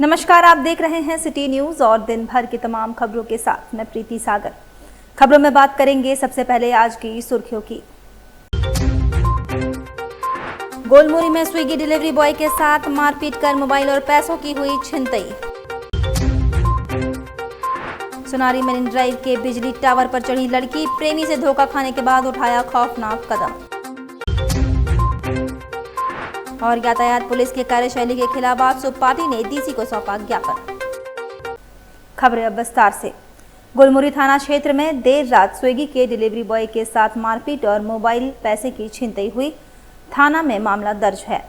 नमस्कार, आप देख रहे हैं सिटी न्यूज और दिन भर की तमाम खबरों के साथ मैं प्रीति सागर। खबरों में बात करेंगे सबसे पहले आज की सुर्खियों की। गोलमुरी में स्विगी डिलीवरी बॉय के साथ मारपीट कर मोबाइल और पैसों की हुई छिनतई। सोनारी मरीन ड्राइव के बिजली टावर पर चढ़ी लड़की, प्रेमी से धोखा खाने के बाद उठाया खौफनाक कदम। और यातायात पुलिस की कार्यशैली के खिलाफ आजसू पार्टी ने डीसी को सौंपा ज्ञापन। खबरें अब विस्तार से। गुलमुरी थाना क्षेत्र में देर रात स्विगी के डिलीवरी बॉय के साथ मारपीट और मोबाइल पैसे की छिनतई हुई। थाना में मामला दर्ज है।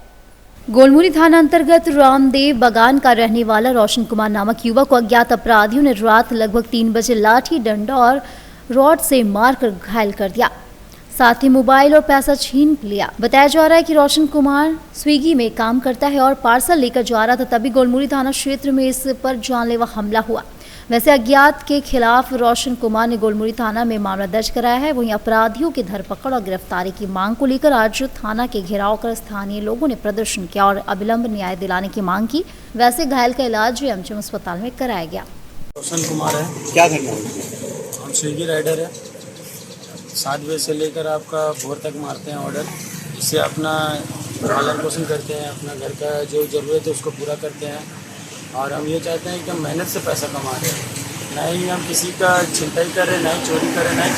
गोलमुरी थाना अंतर्गत रामदेव बागान का रहने वाला रोशन कुमार नामक युवक को अज्ञात अपराधियों ने रात लगभग 3 बजे लाठी, डंडा और रॉड से मारकर घायल कर दिया, साथ ही मोबाइल और पैसा छीन लिया। बताया जा रहा है कि रोशन कुमार स्विगी में काम करता है और पार्सल लेकर जा रहा था, तभी गोलमुरी थाना क्षेत्र में इस पर जानलेवा हमला हुआ। वैसे अज्ञात के खिलाफ रोशन कुमार ने गोलमुरी थाना में मामला दर्ज कराया है। वहीं अपराधियों की धरपकड़ और गिरफ्तारी की मांग को लेकर आज थाना के घेराव कर स्थानीय लोगों ने प्रदर्शन किया और अविलंब न्याय दिलाने की मांग की। वैसे घायल का इलाज एमजीएम अस्पताल में कराया गया। रोशन कुमार है। क्या करना है? हम स्विगी राइडर है। 7 बजे से लेकर आपका भोर तक मारते हैं ऑर्डर। इससे अपना पालन पोषण करते हैं, अपना घर का जो ज़रूरत है उसको पूरा करते हैं। और हम ये चाहते हैं कि हम मेहनत से पैसा कमा रहे हैं, ना ही हम किसी का छिनताई कर रहे हैं, ना ही चोरी कर रहे हैं, ना ही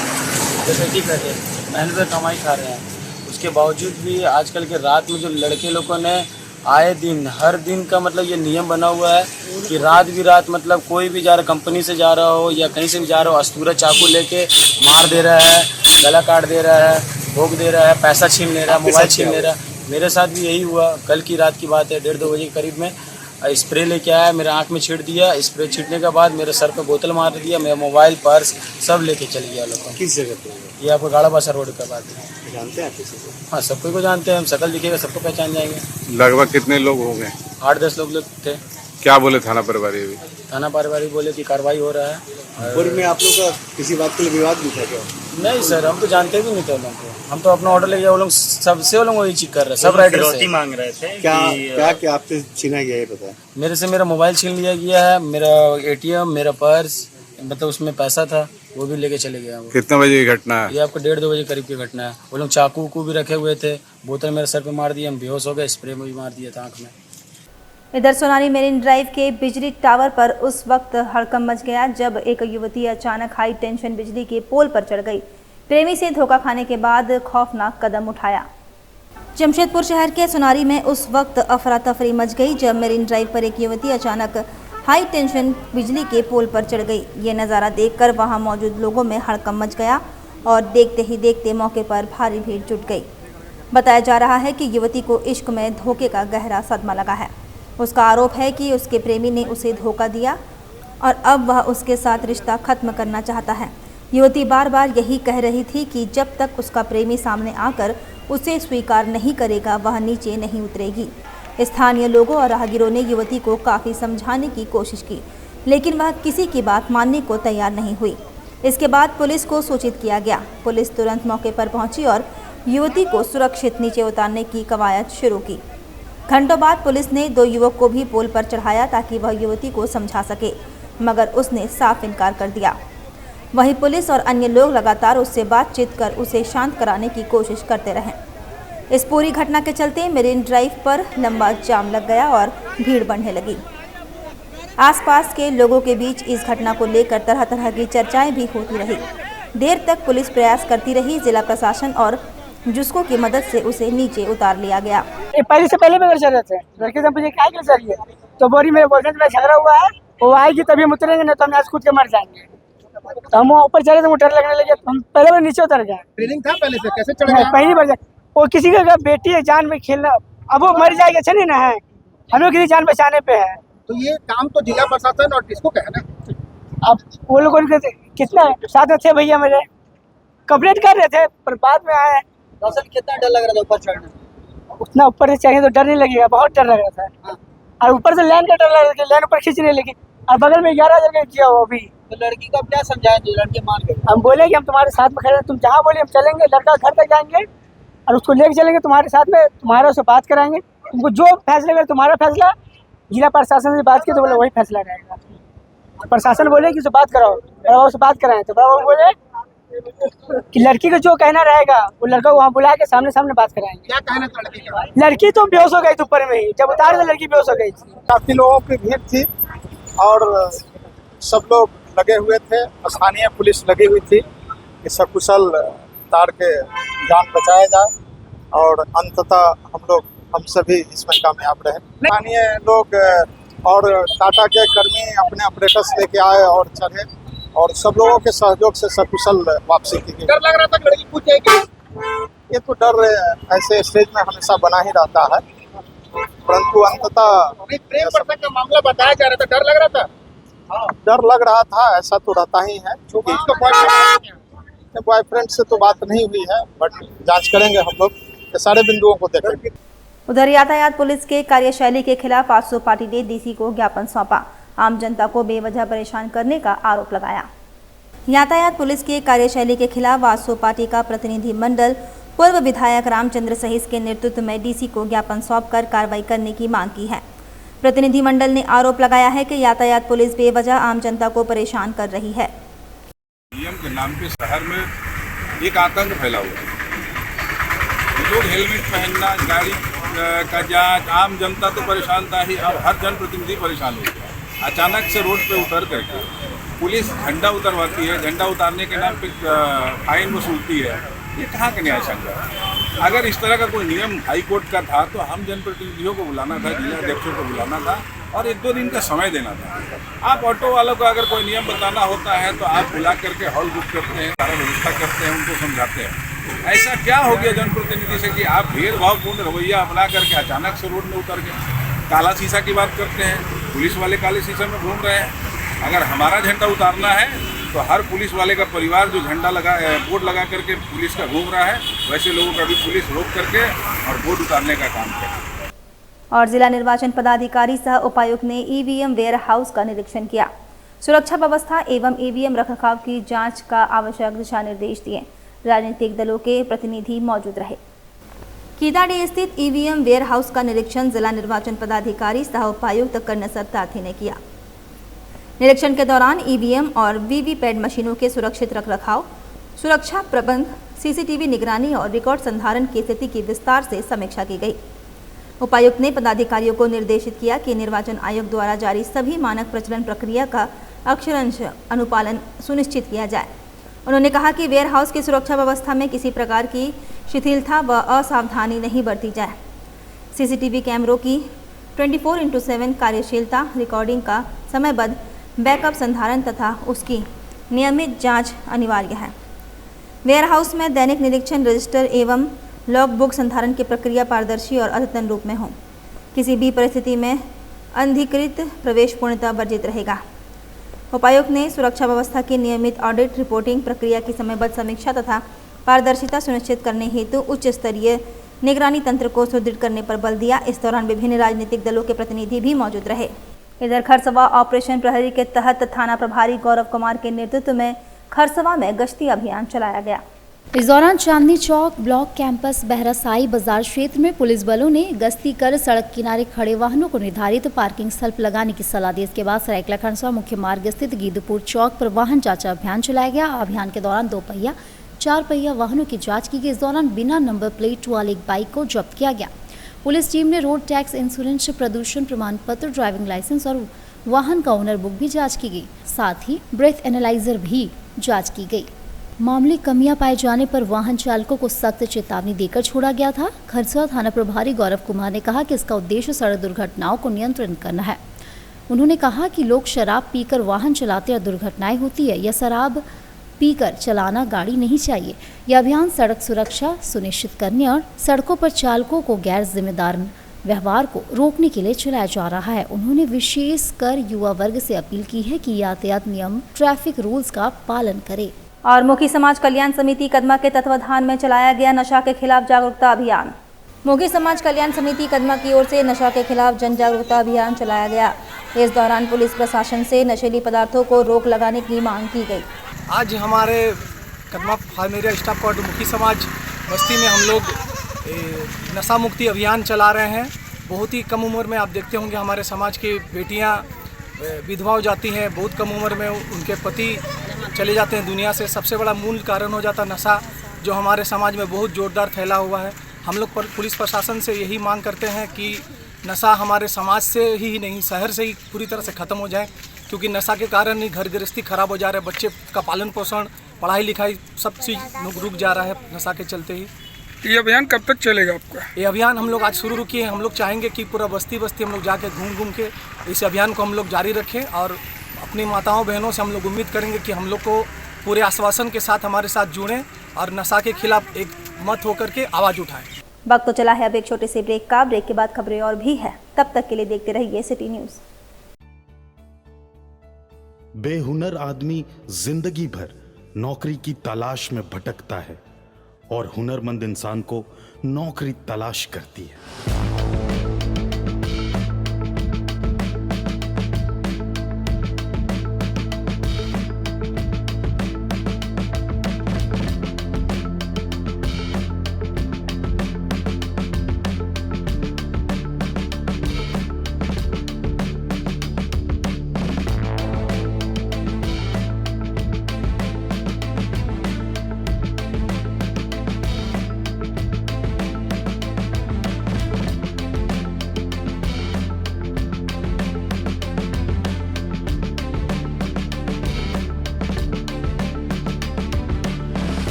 डकैती कर रहे हैं। मेहनत से कमाई खा रहे हैं। उसके बावजूद भी आजकल के रात में जो लड़के लोगों ने आए दिन, हर दिन का मतलब ये नियम बना हुआ है कि रात भी रात मतलब कोई भी जा रहा, कंपनी से जा रहा हो या कहीं से भी जा रहा हो, अस्तूरा चाकू लेके मार दे रहा है, गला काट दे रहा है, भोग दे रहा है, पैसा छीन ले रहा है, मोबाइल छीन ले रहा है। मेरे साथ भी यही हुआ। कल की रात की बात है, 1:30-2 बजे के करीब में स्प्रे लेके आया, मेरे आंख में छींट दिया। स्प्रे छींटने के बाद मेरे सर पे बोतल मार दिया, मेरा मोबाइल, पर्स सब लेके चल गया लोग। किस जगह पे? ये आपको गाड़ा बासा रोड का बात है। जानते हैं आप किसी को? हाँ, सबको को जानते हैं हम। शकल दिखेगा सबको पहचान जाएंगे। लगभग कितने लोग हो गए? 8-10 लोग थे। क्या बोले थाना प्रभारी? अभी थाना प्रभारी बोले कि कार्रवाई हो रहा है। पूर्व में आप लोग का किसी बात के लिए विवाद भी था क्या? नहीं सर, हम तो जानते भी नहीं थे लोगों को। हम तो अपना ऑर्डर लेके वो लोग सबसे वो लोग वही चेक कर रहे हैं, सब राइडर से मांग रहे थे। क्या आपसे छीना गया ये पता है? मेरे से मेरा मोबाइल छीन लिया गया है, मेरा एटीएम, मेरा पर्स, मतलब उसमें पैसा था, वो भी लेके चले गया। कितने बजे की घटना है? ये आपको 1:30-2 बजे करीब की घटना है। वो लोग चाकू को भी रखे हुए थे, बोतल मेरे सर पे मार दिए, हम बेहोश हो गए, स्प्रे में भी मार दिया था आँख में। इधर सोनारी मेरीन ड्राइव के बिजली टावर पर उस वक्त हड़कंप मच गया जब एक युवती अचानक हाई टेंशन बिजली के पोल पर चढ़ गई। प्रेमी से धोखा खाने के बाद खौफनाक कदम उठाया। जमशेदपुर शहर के सोनारी में उस वक्त अफरा तफरी मच गई जब मेरीन ड्राइव पर एक युवती अचानक हाई टेंशन बिजली के पोल पर चढ़ गई। ये नज़ारा देखकर वहां मौजूद लोगों में हड़कंप मच गया और देखते ही देखते मौके पर भारी भीड़ जुट गई। बताया जा रहा है कि युवती को इश्क में धोखे का गहरा सदमा लगा है। उसका आरोप है कि उसके प्रेमी ने उसे धोखा दिया और अब वह उसके साथ रिश्ता खत्म करना चाहता है। युवती बार बार यही कह रही थी कि जब तक उसका प्रेमी सामने आकर उसे स्वीकार नहीं करेगा वह नीचे नहीं उतरेगी। स्थानीय लोगों और राहगीरों ने युवती को काफ़ी समझाने की कोशिश की, लेकिन वह किसी की बात मानने को तैयार नहीं हुई। इसके बाद पुलिस को सूचित किया गया। पुलिस तुरंत मौके पर पहुंची और युवती को सुरक्षित नीचे उतारने की कवायद शुरू की। घंटों बाद पुलिस ने 2 युवक को भी पोल पर चढ़ाया ताकि वह युवती को समझा सके, मगर उसने साफ इनकार कर दिया। वहीं पुलिस और अन्य लोग लगातार उससे बातचीत कर उसे शांत कराने की कोशिश करते रहे। इस पूरी घटना के चलते मेरीन ड्राइव पर लंबा जाम लग गया और भीड़ बढ़ने लगी। आसपास के लोगों के बीच इस घटना को लेकर तरह तरह की चर्चाएं भी होती रही। देर तक पुलिस प्रयास करती रही। जिला प्रशासन और जुस्कों की मदद से उसे नीचे उतार लिया गया। पहले से पहले चल रहे थे लड़के से मुझे क्या चाहिए, तो बोरी मेरे बॉयफ्रेंड में झगड़ा हुआ है, वो आएगी तभी हम उतरेंगे, नहीं तो हम आज कूद के मर जाएंगे। तो हम ऊपर चले तो डर लगने लगे, हम पहले नीचे उतर गए। ट्रेनिंग था पहले से? कैसे चढ़ गए? पहली बार वो किसी का बेटी है, जान में खेलना, अब वो मर जाएगी, अच्छा नहीं ना है, हम लोग किसी जान बचाने पे है। तो ये काम तो जिला प्रशासन और किसको कहना? अब वो लोग कितना साथ में थे भैया, मेरे कंप्लेंट कर रहे थे पर बाद में आए। कितना डर लग रहा था ऊपर चढ़ने? उतना ऊपर से चाहिए तो डर नहीं लगेगा, बहुत डर लग रहा था। और ऊपर से लाइन का डर लग रहा था, लाइन ऊपर खींचने लगी और बगल में 11,000 का किया वो अभी। तो लड़की को अब क्या समझाएं जो लड़के मान गए? हम बोले कि हम तुम्हारे साथ में खड़े हैं, तुम जहाँ बोले हम चलेंगे, लड़का घर तक जाएंगे और उसको लेके चलेंगे तुम्हारे साथ में, तुम्हारा उससे बात कराएंगे, तुमको जो फैसला करे तुम्हारा फैसला, जिला प्रशासन से बात की तो बोले वही फैसला रहेगा। प्रशासन बोले कि उससे बात कराओ, बड़ा बाबू से बात कराएं तो बड़ा बाबू बोले कि लड़की का जो कहना रहेगा वो लड़का को वहाँ बुला के सामने सामने बात कराएंगे। क्या कहना था लड़की का? लड़की तो बेहोश हो गई थी ऊपर में ही, जब उतार तो लड़की बेहोश हो गई थी। काफी लोगों की भीड़ थी और सब लोग लगे हुए थे, स्थानीय पुलिस लगी हुई थी कि सकुशल उतार के जान बचाया जाए और अंततः हम सभी इसमें कामयाब रहे। स्थानीय लोग और टाटा के कर्मी अपने ऑपरेटर्स लेके आए और चढ़े और सब लोगों के सहयोग से सकुशल वापसी की गई। डर लग रहा था कि लड़की कूद जाएगी? ये तो डर ऐसे स्टेज में हमेशा बना ही रहता है, परंतु अंततः प्रेम प्रसंग का मामला बताया जा रहा था, डर लग रहा था? डर लग रहा था, ऐसा तो रहता ही है क्योंकि बॉयफ्रेंड से तो बात नहीं हुई है, बट जांच करेंगे हम लोग, सारे बिंदुओं को देखेंगे। उधर यातायात पुलिस के कार्यशैली के खिलाफ आजसू पार्टी ने डीसी को ज्ञापन सौंपा। आम जनता को बेवजह परेशान करने का आरोप लगाया। यातायात पुलिस के कार्यशैली के खिलाफ आजसू पार्टी का प्रतिनिधि मंडल पूर्व विधायक रामचंद्र सहित के नेतृत्व में डीसी को ज्ञापन सौंपकर कार्रवाई करने की मांग की है। प्रतिनिधि मंडल ने आरोप लगाया है कि यातायात पुलिस बेवजह आम जनता को परेशान कर रही है। नियम के नाम पे शहर में एक आतंक फैला हुआ है। लोग हेलमेट पहनना, गाड़ी का जांच, आम जनता तो परेशान था ही, अब हर जनप्रतिनिधि परेशान हो गया। अचानक से रोड पे उतर करके पुलिस झंडा उतरवाती है, झंडा उतारने के नाम पे फाइन वसूलती है। ये कहाँ का न्याय संगत है? अगर इस तरह का कोई नियम हाई कोर्ट का था तो हम जनप्रतिनिधियों को बुलाना था, जिला अध्यक्षों को बुलाना था और 1-2 दिन का समय देना था। आप ऑटो वालों को अगर कोई नियम बताना होता है तो आप बुला करके हॉल बुक करते हैं, सारा व्यवस्था करते हैं, उनको समझाते हैं। ऐसा क्या हो गया जनप्रतिनिधि से कि आप भेदभावपूर्ण रवैया अपना करके अचानक से रोड में उतर के काला शीशा की बात करते हैं? पुलिस वाले काले शीशे में घूम रहे हैं। अगर हमारा झंडा उतारना है तो हर पुलिस वाले का परिवार जो झंडा लगा बोर्ड लगा करके पुलिस का घूम रहा है, वैसे लोगों का भी पुलिस रोक करके और बोर्ड उतारने का काम करे। और जिला निर्वाचन पदाधिकारी सह उपायुक्त ने ईवीएम वेयर हाउस का निरीक्षण किया। सुरक्षा व्यवस्था एवं ईवीएम रखरखाव की जांच का आवश्यक दिशा निर्देश दिए। राजनीतिक दलों के प्रतिनिधि मौजूद रहे। कीदाडी स्थित ईवीएम वेयर हाउस का निरीक्षण जिला निर्वाचन पदाधिकारी सह उपायुक्त कर्नल सत्यार्थी ने किया। निरीक्षण के दौरान ईवीएम और वीवीपैट मशीनों के सुरक्षित रखरखाव, सुरक्षा प्रबंध, सीसीटीवी निगरानी और रिकॉर्ड संधारण की स्थिति की विस्तार से समीक्षा की गई। उपायुक्त ने पदाधिकारियों को निर्देशित किया कि निर्वाचन आयोग द्वारा जारी सभी मानक प्रचलन प्रक्रिया का अक्षरंश अनुपालन सुनिश्चित किया जाए। उन्होंने कहा कि वेयर हाउस की सुरक्षा व्यवस्था में किसी प्रकार की शिथिलता व असावधानी नहीं बरती जाए। सीसीटीवी कैमरों की 24/7 कार्यशीलता, रिकॉर्डिंग का समयबद्ध बैकअप संधारण तथा उसकी नियमित जांच अनिवार्य है। वेयर हाउस में दैनिक निरीक्षण, रजिस्टर एवं लॉग बुक संधारण की प्रक्रिया पारदर्शी और अद्यतन रूप में हो। किसी भी परिस्थिति में अनधिकृत प्रवेश पूर्णतः वर्जित रहेगा। उपायुक्त ने सुरक्षा व्यवस्था की नियमित ऑडिट, रिपोर्टिंग प्रक्रिया की समयबद्ध समीक्षा तथा पारदर्शिता सुनिश्चित करने हेतु उच्च स्तरीय निगरानी तंत्र को सुदृढ़ करने पर बल दिया। इस दौरान विभिन्न राजनीतिक दलों के प्रतिनिधि भी मौजूद रहे। इधर खरसवा ऑपरेशन प्रहरी के तहत थाना प्रभारी गौरव कुमार के नेतृत्व में खरसवा में गश्ती अभियान चलाया गया। इस दौरान चांदनी चौक ब्लॉक कैंपस बहरासाई बाजार क्षेत्र में पुलिस बलों ने गश्ती कर सड़क किनारे खड़े वाहनों को निर्धारित पार्किंग स्थल पर लगाने की सलाह दी। इसके बाद सरायकला खरसवा मुख्य मार्ग स्थित गीदपुर चौक पर वाहन जांच अभियान चलाया गया। अभियान के दौरान 2 पहिया 4 पहिया वाहनों की जांच की गई। इस दौरान बिना नंबर प्लेट वाले एक बाइक को जब्त किया गया। पुलिस टीम ने रोड टैक्स, इंश्योरेंस, प्रदूषण प्रमाण पत्र, ड्राइविंग लाइसेंस और वाहन का ओनर बुक भी जाँच की गई। साथ ही ब्रेथ एनालाइजर भी जाँच की गई। मामूली कमियां पाए जाने पर वाहन चालकों को सख्त चेतावनी देकर छोड़ा गया था। खरसवा थाना प्रभारी गौरव कुमार ने कहा कि इसका उद्देश्य सड़क दुर्घटनाओं को नियंत्रित करना है। उन्होंने कहा कि लोग शराब पीकर वाहन चलाते और दुर्घटनाएं होती है। यह शराब पीकर चलाना गाड़ी नहीं चाहिए। यह अभियान सड़क सुरक्षा सुनिश्चित करने और सड़कों पर चालकों को गैर जिम्मेदार व्यवहार को रोकने के लिए चलाया जा रहा है। उन्होंने विशेष कर युवा वर्ग से अपील की है कि यातायात नियम, ट्रैफिक रूल्स का पालन करे। और मुखी समाज कल्याण समिति कदमा के तत्वाधान में चलाया गया नशा के खिलाफ जागरूकता अभियान। मुखी समाज कल्याण समिति कदमा की ओर से नशा के खिलाफ जन जागरूकता अभियान चलाया गया। इस दौरान पुलिस प्रशासन से नशीली पदार्थों को रोक लगाने की मांग की गई। आज हमारे Kadma farm area staff quarter Mukhi समाज बस्ती में हम लोग नशा मुक्ति अभियान चला रहे हैं। बहुत ही कम उम्र में आप देखते होंगे हमारे समाज की बेटियां विधवा हो जाती हैं, बहुत कम उम्र में उनके पति चले जाते हैं दुनिया से। सबसे बड़ा मूल कारण हो जाता नशा, जो हमारे समाज में बहुत ज़ोरदार फैला हुआ है। हम लोग पुलिस प्रशासन से यही मांग करते हैं कि नशा हमारे समाज से ही नहीं, शहर से ही पूरी तरह से ख़त्म हो जाए, क्योंकि नशा के कारण ही घर गृहस्थी खराब हो जा रहा है, बच्चे का पालन पोषण, पढ़ाई लिखाई सब चीज़ रुक जा रहा है नशा के चलते ही। ये अभियान कब तक चलेगा आपका? ये अभियान हम लोग आज शुरू किए हैं। हम लोग चाहेंगे कि पूरा बस्ती बस्ती हम लोग जाके घूम के इस अभियान को हम लोग जारी रखें, और अपनी माताओं बहनों से हम लोग उम्मीद करेंगे कि हम लोग को पूरे आश्वासन के साथ हमारे साथ जुड़ें और नशा के खिलाफ एक मत होकर के आवाज़ उठाएं। वक्त तो चला है अब एक छोटे से ब्रेक का। ब्रेक के बाद खबरें और भी है, तब तक के लिए देखते रहिए सिटी न्यूज़। बेहुनर आदमी जिंदगी भर नौकरी की तलाश में भटकता है और हुनरमंद इंसान को नौकरी तलाश करती है।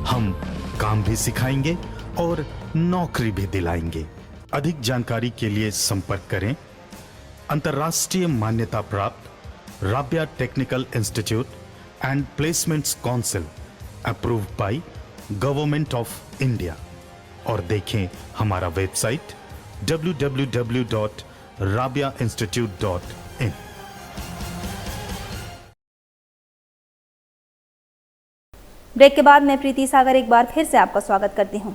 हम काम भी सिखाएंगे और नौकरी भी दिलाएंगे। अधिक जानकारी के लिए संपर्क करें अंतर्राष्ट्रीय मान्यता प्राप्त Rabia technical institute and placements council approved by government of India, और देखें हमारा वेबसाइट www.rabiainstitute.in। ब्रेक के बाद मैं प्रीति सागर एक बार फिर से आपका स्वागत करती हूं।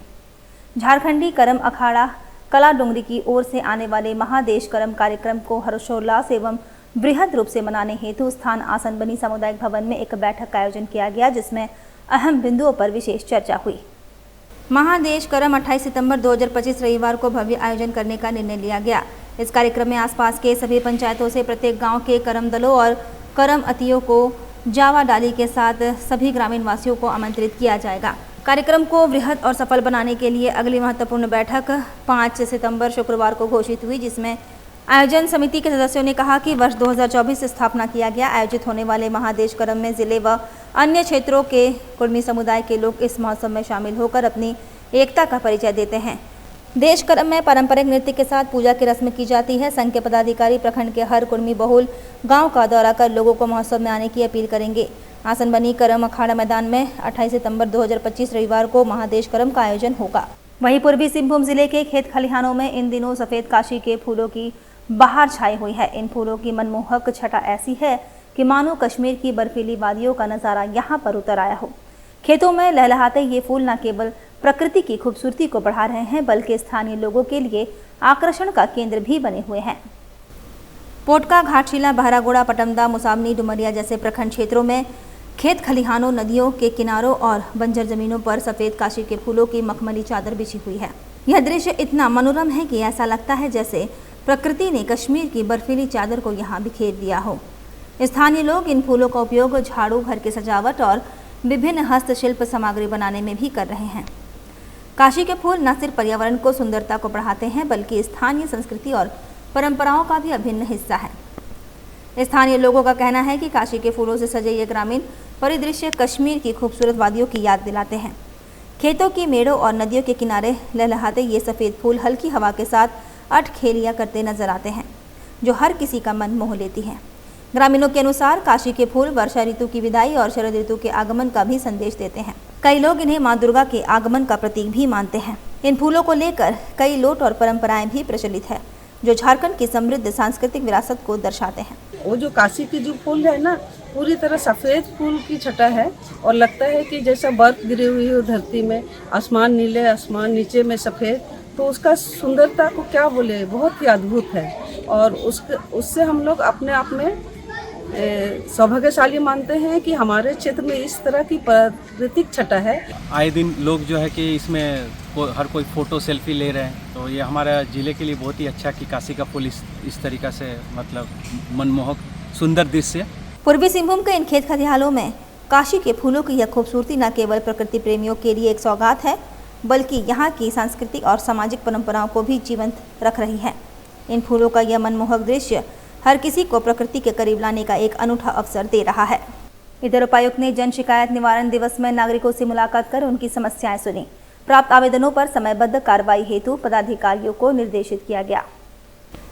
झारखंडी करम अखाड़ा कला डोंगरी की ओर से आने वाले महादेश करम कार्यक्रम को हर्षोल्लास एवं बृहद रूप से मनाने हेतु स्थान आसन बनी सामुदायिक भवन में एक बैठक का आयोजन किया गया, जिसमें अहम बिंदुओं पर विशेष चर्चा हुई। महादेश करम 28 सितंबर 2025 रविवार को भव्य आयोजन करने का निर्णय लिया गया। इस कार्यक्रम में आसपास के सभी पंचायतों से प्रत्येक गाँव के करम दलों और करम अतियों को जावा डाली के साथ सभी ग्रामीण वासियों को आमंत्रित किया जाएगा। कार्यक्रम को वृहद और सफल बनाने के लिए अगली महत्वपूर्ण बैठक 5 सितंबर शुक्रवार को घोषित हुई, जिसमें आयोजन समिति के सदस्यों ने कहा कि वर्ष 2024 से स्थापना किया गया आयोजित होने वाले महादेश करम में जिले व अन्य क्षेत्रों के कुर्मी समुदाय के लोग इस महोत्सव में शामिल होकर अपनी एकता का परिचय देते हैं। देश करम में पारंपरिक नृत्य के साथ पूजा की रस्म की जाती है। संघ के पदाधिकारी प्रखंड के हर कुर्मी बहुल गांव का दौरा कर लोगों को महोत्सव में आने की अपील करेंगे। आसन बनी करम अखाड़ा मैदान में 28 सितंबर 2025 रविवार को महादेश करम का आयोजन होगा। वहीं पूर्वी सिंहभूम जिले के खेत खलिहानों में इन दिनों सफेद काशी के फूलों की बहार छाई हुई है। इन फूलों की मनमोहक छटा ऐसी है कि मानो कश्मीर की बर्फीली वादियों का नजारा यहाँ पर उतर आया हो। खेतों में लहलहाते ये फूल न केवल प्रकृति की खूबसूरती को बढ़ा रहे हैं, बल्कि स्थानीय लोगों के लिए आकर्षण का केंद्र भी बने हुए हैं। पोटका, घाटशिला, बहरागोड़ा, पटमदा, मुसामनी, डुमरिया जैसे प्रखंड क्षेत्रों में खेत खलिहानों, नदियों के किनारों और बंजर जमीनों पर सफेद काशी के फूलों की मखमली चादर बिछी हुई है। यह दृश्य इतना मनोरम है कि ऐसा लगता है जैसे प्रकृति ने कश्मीर की बर्फीली चादर को यहाँ बिखेर दिया हो। स्थानीय लोग इन फूलों का उपयोग झाड़ू, घर की सजावट और विभिन्न हस्तशिल्प सामग्री बनाने में भी कर रहे हैं। काशी के फूल न सिर्फ पर्यावरण को सुंदरता को बढ़ाते हैं, बल्कि स्थानीय संस्कृति और परंपराओं का भी अभिन्न हिस्सा है। स्थानीय लोगों का कहना है कि काशी के फूलों से सजे ये ग्रामीण परिदृश्य कश्मीर की खूबसूरत वादियों की याद दिलाते हैं। खेतों की मेड़ों और नदियों के किनारे लहलहाते ये सफ़ेद फूल हल्की हवा के साथ अठखेलियाँ करते नजर आते हैं, जो हर किसी का मन मोह लेती है। ग्रामीणों के अनुसार काशी के फूल वर्षा ऋतु की विदाई और शरद ऋतु के आगमन का भी संदेश देते हैं। कई लोग इन्हें मां दुर्गा के आगमन का प्रतीक भी मानते हैं। इन फूलों को लेकर कई लोट और परंपराएं भी प्रचलित है, जो झारखंड की समृद्ध सांस्कृतिक विरासत को दर्शाते हैं। वो जो काशी की जो फूल है ना, पूरी तरह सफ़ेद फूल की छटा है और लगता है कि जैसा बर्फ गिरी हुई हो धरती में, आसमान नीले, आसमान नीचे में सफ़ेद, तो उसका सुंदरता को क्या बोले, बहुत ही अद्भुत है। और उससे हम लोग अपने आप में सौभाग्यशाली मानते हैं कि हमारे क्षेत्र में इस तरह की प्राकृतिक छटा है। आए दिन लोग जो है कि इसमें हर कोई फ़ोटो सेल्फी ले रहे हैं, तो ये हमारा ज़िले के लिए बहुत ही अच्छा कि काशी का फूल इस तरीक़ा से मतलब मनमोहक सुंदर दृश्य। पूर्वी सिंहभूम के इन खेत खलिहानों में काशी के फूलों की यह खूबसूरती न केवल प्रकृति प्रेमियों के लिए एक सौगात है, बल्कि यहाँ की सांस्कृतिक और सामाजिक परंपराओं को भी जीवंत रख रही है। इन फूलों का यह मनमोहक दृश्य हर किसी को प्रकृति के करीब लाने का एक अनूठा अवसर दे रहा है। इधर उपायुक्त ने जन शिकायत निवारण दिवस में नागरिकों से मुलाकात कर उनकी समस्याएं सुनी। प्राप्त आवेदनों पर समयबद्ध कार्रवाई हेतु पदाधिकारियों को निर्देशित किया गया।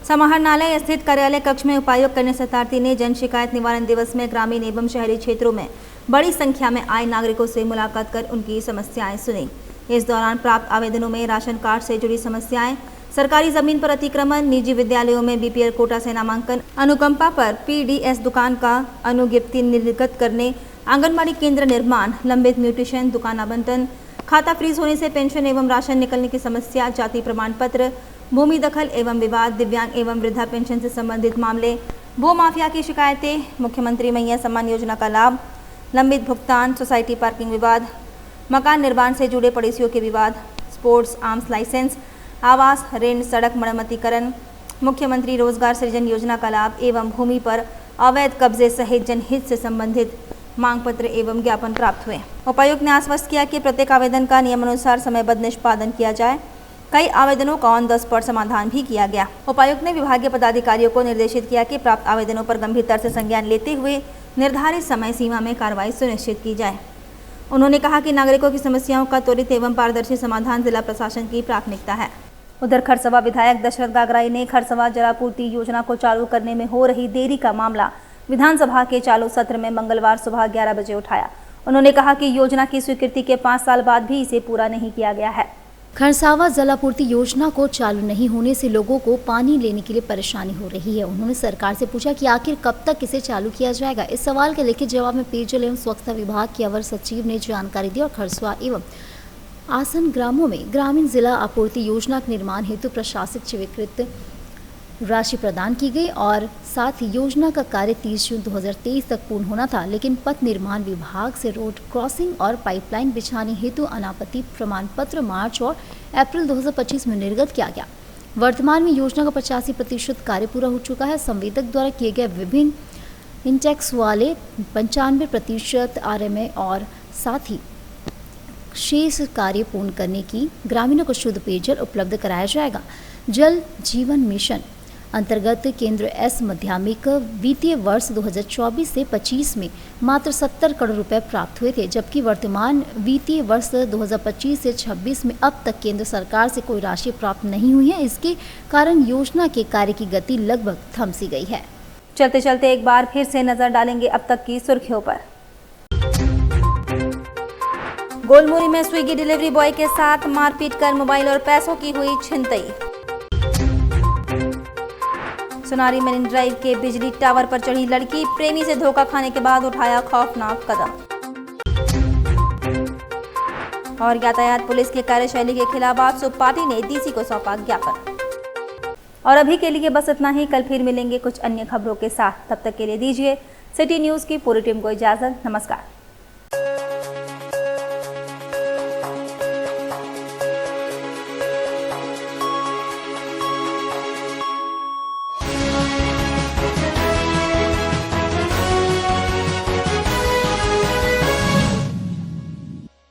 समाहरणालय स्थित कार्यालय कक्ष में उपायुक्त कन्या सतार्थी ने जन शिकायत निवारण दिवस में ग्रामीण एवं शहरी क्षेत्रों में बड़ी संख्या में आए नागरिकों से मुलाकात कर उनकी समस्याएं सुनी। इस दौरान प्राप्त आवेदनों में राशन कार्ड से जुड़ी समस्याएं, सरकारी जमीन पर अतिक्रमण, निजी विद्यालयों में बीपीएल कोटा से नामांकन, अनुकंपा पर पीडीएस दुकान का अनुज्ञप्ति निर्गत करने, आंगनबाड़ी केंद्र निर्माण, लंबित म्यूटेशन, दुकान आवंटन, खाता फ्रीज होने से पेंशन एवं राशन निकलने की समस्या, जाति प्रमाण पत्र, भूमि दखल एवं विवाद, दिव्यांग एवं वृद्धा पेंशन से संबंधित मामले, भू माफिया की शिकायतें, मुख्यमंत्री मैया सम्मान योजना का लाभ, लंबित भुगतान, सोसाइटी पार्किंग विवाद, मकान निर्माण से जुड़े पड़ोसियों के विवाद, स्पोर्ट्स आर्म्स लाइसेंस, आवास, ऋण, सड़क मरम्मतीकरण, मुख्यमंत्री रोजगार सृजन योजना का लाभ एवं भूमि पर अवैध कब्जे सहित जनहित से संबंधित मांग पत्र एवं ज्ञापन प्राप्त हुए। उपायुक्त ने आश्वस्त किया कि प्रत्येक आवेदन का नियमानुसार समयबद्ध निष्पादन किया जाए। कई आवेदनों का ऑन द स्पॉट समाधान भी किया गया। उपायुक्त ने विभागीय पदाधिकारियों को निर्देशित किया कि प्राप्त आवेदनों पर गंभीरता से संज्ञान लेते हुए निर्धारित समय सीमा में कार्रवाई सुनिश्चित की जाए। उन्होंने कहा कि नागरिकों की समस्याओं का त्वरित एवं पारदर्शी समाधान जिला प्रशासन की प्राथमिकता है। उधर खरसवा विधायक दशरथ गागराई ने खरसवा जलापूर्ति योजना को चालू करने में हो रही देरी का मामला विधानसभा के चालू सत्र में मंगलवार सुबह 11 बजे उठाया। उन्होंने कहा कि योजना की स्वीकृति के 5 साल बाद भी इसे पूरा नहीं किया गया है। खरसावा जलापूर्ति योजना को चालू नहीं होने से लोगों को पानी लेने के लिए परेशानी हो रही है। उन्होंने सरकार से पूछा कि आखिर कब तक इसे चालू किया जाएगा। इस सवाल के लिखित जवाब में पेयजल एवं स्वच्छता विभाग के अवर सचिव ने जानकारी दी और खरसवा एवं आसन ग्रामों में ग्रामीण जिला आपूर्ति योजना के निर्माण हेतु प्रशासित स्वीकृत राशि प्रदान की गई और साथ ही योजना का कार्य 30 जून 2023 तक पूर्ण होना था, लेकिन पथ निर्माण विभाग से रोड क्रॉसिंग और पाइपलाइन बिछाने हेतु अनापत्ति प्रमाण पत्र मार्च और अप्रैल 2025 में निर्गत किया गया। वर्तमान में योजना का 85% कार्य पूरा हो चुका है। संवेदक द्वारा किए गए विभिन्न इंटेक्स वाले 95% RMA और साथ ही शेष कार्य पूर्ण करने की ग्रामीणों को शुद्ध पेयजल उपलब्ध कराया जाएगा। जल जीवन मिशन अंतर्गत केंद्र एस माध्यमिक वित्तीय वर्ष 2024 से 25 में मात्र 70 करोड़ रुपए प्राप्त हुए थे, जबकि वर्तमान वित्तीय वर्ष 2025 से 26 में अब तक केंद्र सरकार से कोई राशि प्राप्त नहीं हुई है। इसके कारण योजना के कार्य की गति लगभग थम सी गई है। चलते चलते एक बार फिर से नजर डालेंगे अब तक की सुर्खियों पर। गोलमुरी में स्विगी डिलीवरी बॉय के साथ मारपीट कर मोबाइल और पैसों की हुई छिनतई। सोनारी मरीन ड्राइव के बिजली टावर पर चढ़ी लड़की, प्रेमी से धोखा खाने के बाद उठाया खौफनाक कदम। और यातायात पुलिस की कार्यशैली के खिलाफ आजसू पार्टी ने डीसी को सौंपा ज्ञापन। और अभी के लिए बस इतना ही। कल फिर मिलेंगे कुछ अन्य खबरों के साथ। तब तक के लिए दीजिए सिटी न्यूज की पूरी टीम को इजाजत। नमस्कार।